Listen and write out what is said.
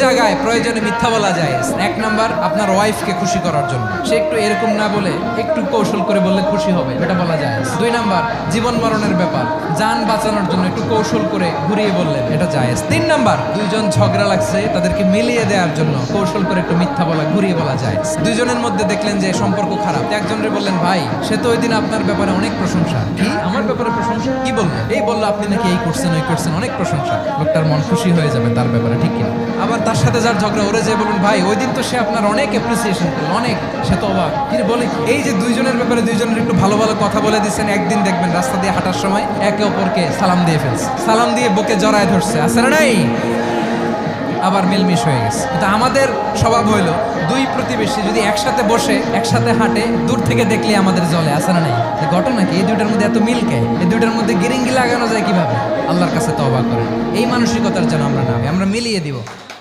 জায়গায় প্রয়োজনে মিথ্যা বলা যায়। এক নাম্বার, আপনার ওয়াইফকে খুশি করার জন্য, সে একটু এরকম না বলে একটু কৌশল করে বললে খুশি হবে, এটা বলা যায়। দুই নাম্বার, জীবন মরণের ব্যাপার, যান বাঁচানোর জন্য একটু কৌশল করে ঘুরিয়ে বললেন, এটা জায়েজ। তিন নাম্বার, দুইজন ঝগড়া লাগছে তাদেরকে মিলিয়ে দেওয়ার জন্য কৌশল করে একটু মিথ্যা বলা, ঘুরিয়ে বলা যায়। দুইজনের মধ্যে দেখলেন যে সম্পর্ক খারাপ, একজনের বললেন ভাই সে তো ওই দিন আপনার ব্যাপারে অনেক প্রশংসা। কি আমার ব্যাপারে প্রশংসা? কি বললেন? এই বললো আপনি নাকি এই করছেন ওই করছেন, অনেক প্রশংসা। লোকটার মন খুশি হয়ে যাবে তার ব্যাপারে, ঠিক কিনা? আবার তার সাথে যার ঝগড়া, ওরে যে বলুন ভাই ওই দিন তো সে আপনার অনেক অ্যাপ্রিসিয়েশন করলো, অনেক, সে তো অবাক। কি বলে? এই যে দুইজনের ব্যাপারে দুইজনের একটু ভালো ভালো কথা বলে দিচ্ছেন, একদিন দেখবেন রাস্তা দিয়ে হাঁটার সময় একে অপরকে সালাম দিয়ে ফেলছে, সালাম দিয়ে বুকে জড়ায় ধরছে, আছে না নাই? আবার মিলমিশ হয়ে গেছে। কিন্তু আমাদের স্বভাব হইলো দুই প্রতিবেশী যদি একসাথে বসে একসাথে হাঁটে, দূর থেকে দেখলে আমাদের জলে, আছে না নাই? ঘটনা কি? এই দুইটার মধ্যে এত মিলকে, এই দুইটার মধ্যে গিরিঙ্গি লাগানো যায় কিভাবে? আল্লাহর কাছে তওবা করেন, এই মানসিকতার যেন আমরা না, আমরা মিলিয়ে দিব।